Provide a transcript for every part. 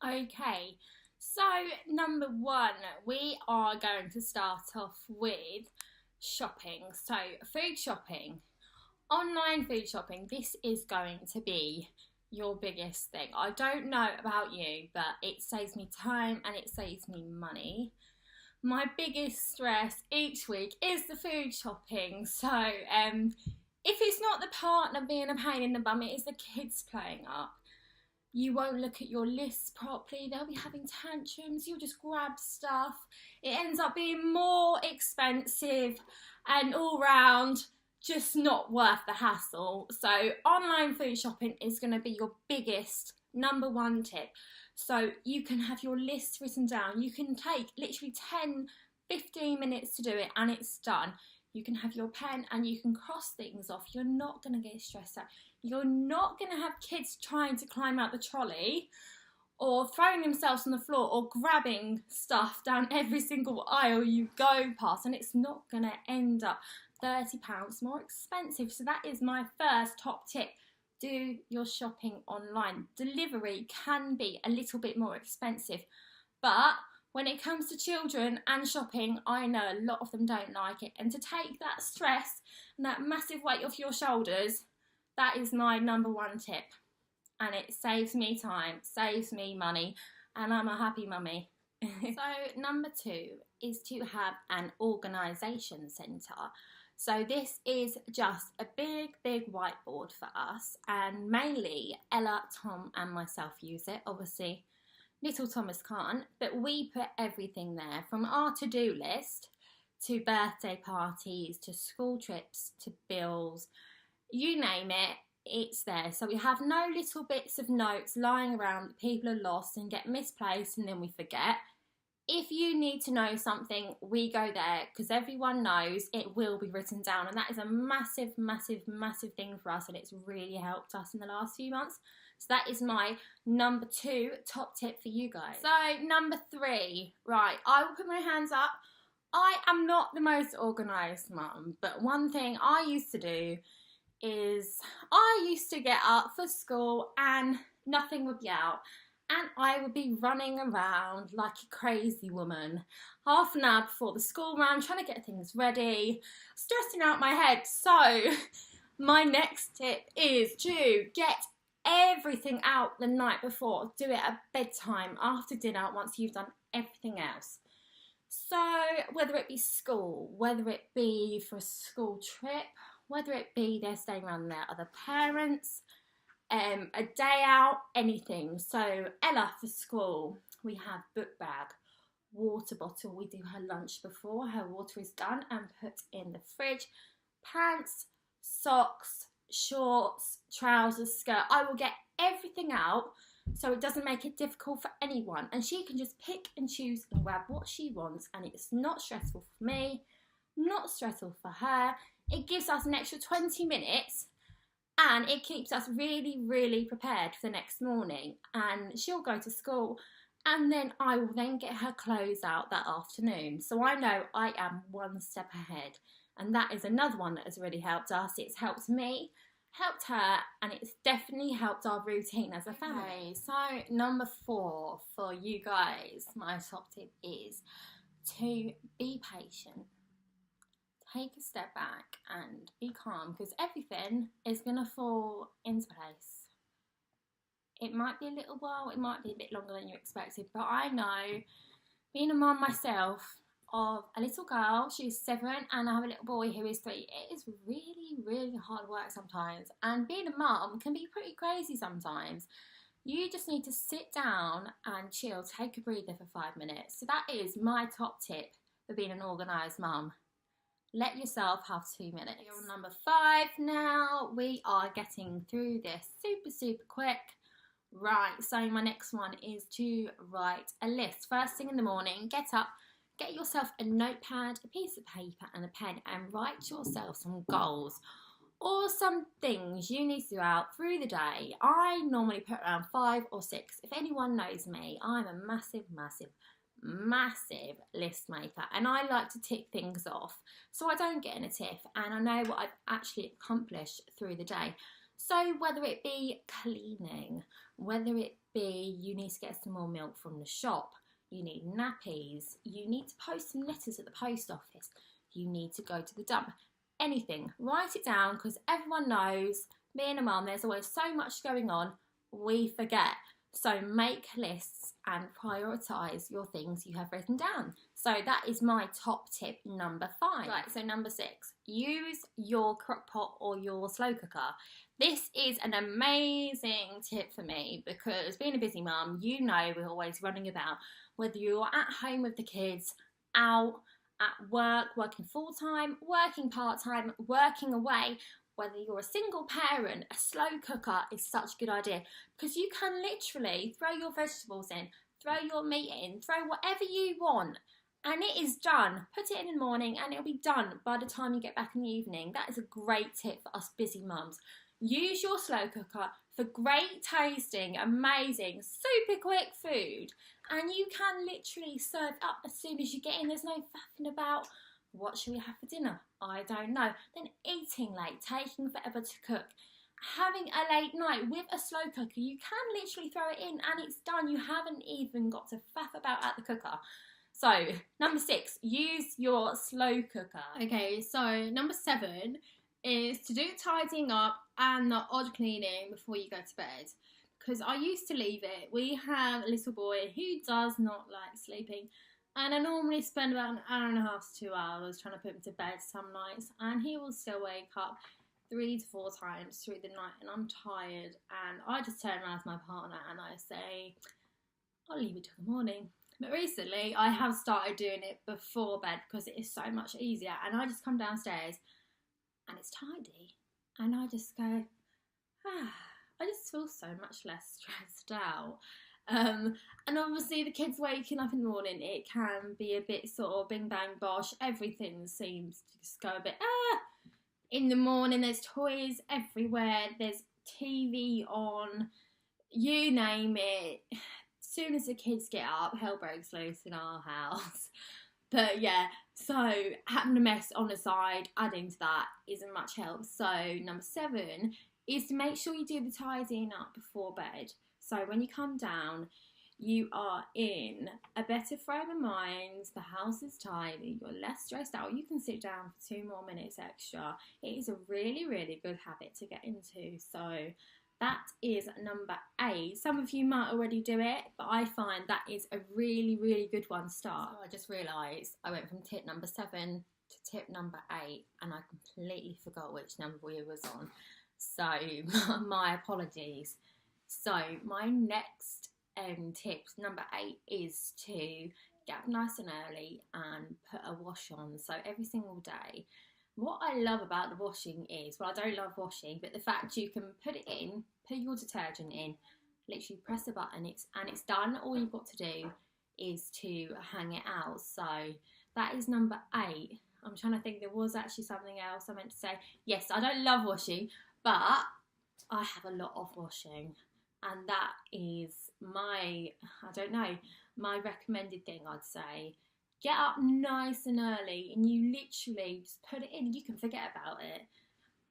Okay, so number one, we are going to start off with shopping. So, food shopping, online food shopping, this is going to be your biggest thing. I don't know about you, but it saves me time and it saves me money. My biggest stress each week is the food shopping. So, if it's not the partner being a pain in the bum, it is the kids playing up. You won't look at your lists properly, they'll be having tantrums, you'll just grab stuff. It ends up being more expensive and all round just not worth the hassle. So online food shopping is going to be your biggest number one tip. So you can have your list written down. You can take literally 10-15 minutes to do it and it's done. You can have your pen and you can cross things off. You're not going to get stressed out. You're not going to have kids trying to climb out the trolley or throwing themselves on the floor or grabbing stuff down every single aisle you go past, and it's not going to end up £30 more expensive. So that is my first top tip. Do your shopping online. Delivery can be a little bit more expensive, but when it comes to children and shopping, I know a lot of them don't like it. And to take that stress and that massive weight off your shoulders, that is my number one tip. And it saves me time, saves me money, and I'm a happy mummy. So number two is to have an organisation centre. So this is just a big whiteboard for us, and mainly Ella, Tom and myself use it. Obviously little Thomas can't, but we put everything there, from our to-do list to birthday parties to school trips to bills, you name it, it's there. So we have no little bits of notes lying around that people are lost and get misplaced and then we forget. If you need to know something, we go there because everyone knows it will be written down, and that is a massive thing for us, and it's really helped us in the last few months. So that is my number two top tip for you guys. So number three, right, I will put my hands up. I am not the most organised mum, but one thing I used to do is I used to get up for school and nothing would be out. And I would be running around like a crazy woman, half an hour before the school run, trying to get things ready, stressing out my head. So my next tip is to get everything out the night before. Do it at bedtime, after dinner, once you've done everything else. So whether it be school, whether it be for a school trip, whether it be they're staying around their other parents, a day out, anything. So Ella for school, we have book bag, water bottle, we do her lunch before her water is done and put in the fridge, pants, socks, shorts, trousers, skirt. I will get everything out so it doesn't make it difficult for anyone, and she can just pick and choose and grab what she wants, and it's not stressful for me, not stressful for her. It gives us an extra 20 minutes and it keeps us really prepared for the next morning, and she'll go to school and then I will then get her clothes out that afternoon. So I know I am one step ahead, and that is another one that has really helped us. It's helped me, helped her, and it's definitely helped our routine as a family. Okay, so number four for you guys, my top tip is to be patient. Take a step back and be calm, because everything is going to fall into place. It might be a little while, it might be a bit longer than you expected, but I know, being a mum myself of a little girl, she's 7, and I have a little boy who is 3, it is really hard work sometimes, and being a mum can be pretty crazy sometimes. You just need to sit down and chill, take a breather for 5 minutes. So that is my top tip for being an organised mum. Let yourself have 2 minutes. You're on number 5 now. We are getting through this super quick. Right, so my next one is to write a list. First thing in the morning, get up, get yourself a notepad, a piece of paper and a pen, and write yourself some goals or some things you need to do out through the day. I normally put around 5 or 6. If anyone knows me, I'm a massive list maker, and I like to tick things off so I don't get in a tiff and I know what I've actually accomplished through the day. So whether it be cleaning, whether it be you need to get some more milk from the shop, you need nappies, you need to post some letters at the post office, you need to go to the dump, anything. Write it down, because everyone knows, me and a mum, there's always so much going on, we forget. So make lists and prioritise your things you have written down. So that is my top tip number 5. Right, so number 6, use your crock pot or your slow cooker. This is an amazing tip for me, because being a busy mum, you know we're always running about, whether you're at home with the kids, out, at work, working full-time, working part-time, working away. Whether you're a single parent, a slow cooker is such a good idea, because you can literally throw your vegetables in, throw your meat in, throw whatever you want, and it is done. Put it in the morning and it'll be done by the time you get back in the evening. That is a great tip for us busy mums. Use your slow cooker for great tasting, amazing, super quick food, and you can literally serve up as soon as you get in. There's no faffing about. What should we have for dinner? I don't know. Then eating late, taking forever to cook, having a late night with a slow cooker. You can literally throw it in and it's done. You haven't even got to faff about at the cooker. So, number 6, use your slow cooker. Okay, so number 7 is to do tidying up and the odd cleaning before you go to bed. Because I used to leave it. We have a little boy who does not like sleeping. And I normally spend about an hour and a half to 2 hours trying to put him to bed some nights. And he will still wake up 3 to 4 times through the night. And I'm tired. And I just turn around to my partner and I say, I'll leave it till the morning. But recently I have started doing it before bed because it is so much easier. And I just come downstairs and it's tidy. And I just go, I just feel so much less stressed out. And obviously the kids waking up in the morning, it can be a bit sort of bing bang bosh. Everything seems to just go a bit in the morning. There's toys everywhere, there's TV on, you name it. As soon as the kids get up, hell breaks loose in our house. But yeah, so having a mess on the side, adding to that isn't much help. So number 7 is to make sure you do the tidying up before bed. So when you come down, you are in a better frame of mind, the house is tidy, you're less stressed out, you can sit down for 2 more minutes extra. It is a really, really good habit to get into. So that is number 8. Some of you might already do it, but I find that is a really, really good one to start. So I just realised I went from tip number 7 to tip number 8, and I completely forgot which number we was on. So my apologies. So my next tip, number 8, is to get up nice and early and put a wash on. So every single day. What I love about the washing is, well, I don't love washing, but the fact you can put it in, put your detergent in, literally press a button, it's done. All you've got to do is to hang it out. So that is number 8. I'm trying to think, there was actually something else I meant to say. Yes, I don't love washing, but I have a lot of washing. And that is my recommended thing, I'd say. Get up nice and early and you literally just put it in. You can forget about it.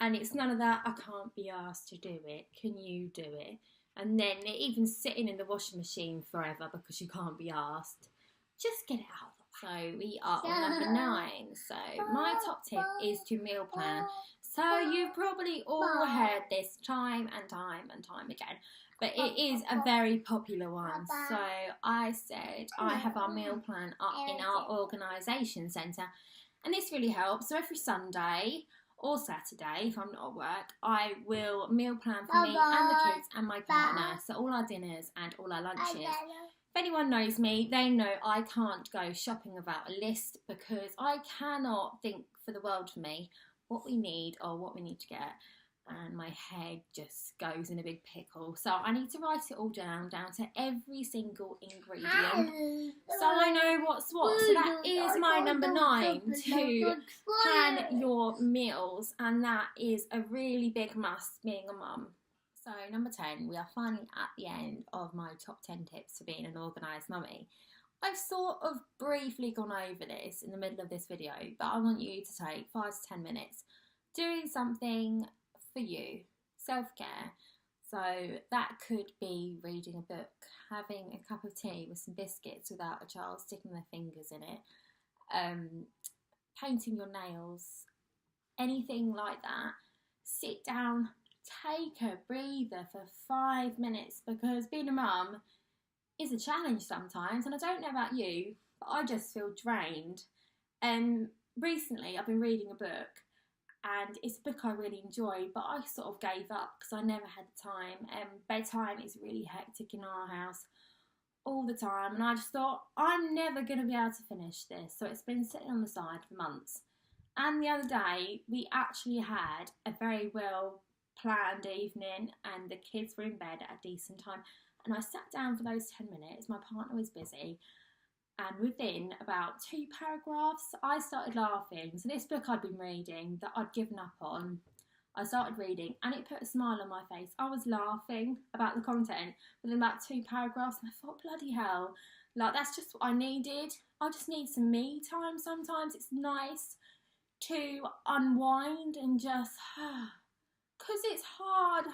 And it's none of that, I can't be asked to do it. Can you do it? And then even sitting in the washing machine forever because you can't be asked. Just get it out of the way. So we are on number 9. So my top tip is to meal plan. So you've probably all heard this time and time and time again. But it is a very popular one. So I said I have our meal plan up in our organisation centre. And this really helps. So every Sunday or Saturday, if I'm not at work, I will meal plan for me and the kids and my partner. So all our dinners and all our lunches. If anyone knows me, they know I can't go shopping without a list, because I cannot think for the world for me what we need or what we need to get. And my head just goes in a big pickle. So I need to write it all down to every single ingredient, so I know what's what. So that is my number 9, to plan your meals, and that is a really big must being a mum. So number 10, we are finally at the end of my top 10 tips for being an organised mummy. I've sort of briefly gone over this in the middle of this video, but I want you to take 5 to 10 minutes doing something for you, self-care. So So that could be reading a book, having a cup of tea with some biscuits without a child sticking their fingers in it, painting your nails, anything like that. Sit down, take a breather for 5 minutes, because being a mum is a challenge sometimes, and I don't know about you, but I just feel drained. Recently I've been reading a book, and it's a book I really enjoy, but I sort of gave up because I never had the time. Bedtime is really hectic in our house all the time, and I just thought, I'm never going to be able to finish this, so it's been sitting on the side for months. And the other day we actually had a very well planned evening, and the kids were in bed at a decent time, and I sat down for those 10 minutes. My partner was busy, and within about 2 paragraphs I started laughing. So this book I'd been reading that I'd given up on, I started reading, and it put a smile on my face. I was laughing about the content within about 2 paragraphs, and I thought, bloody hell, like, that's just what I needed. I just need some me time sometimes. It's nice to unwind and just, because it's hard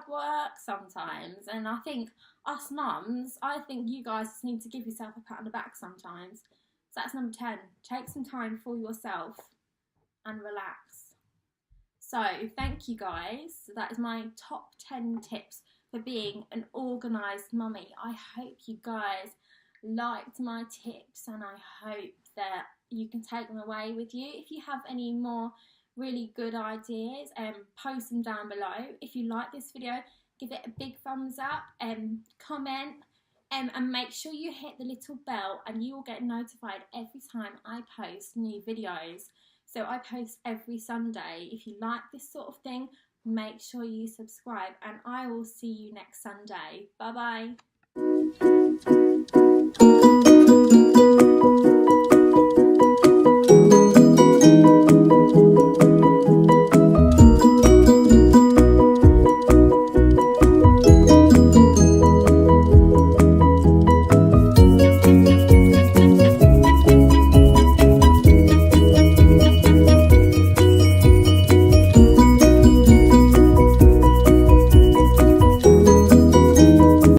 work sometimes, and I think us mums, I think you guys just need to give yourself a pat on the back sometimes. So that's number 10. Take some time for yourself and relax. So thank you guys. That is my top 10 tips for being an organised mummy. I hope you guys liked my tips, and I hope that you can take them away with you. If you have any more really good ideas, post them down below. If you like this video, give it a big thumbs up, comment, and make sure you hit the little bell, and you will get notified every time I post new videos. So I post every Sunday. If you like this sort of thing, make sure you subscribe, and I will see you next Sunday. Bye bye.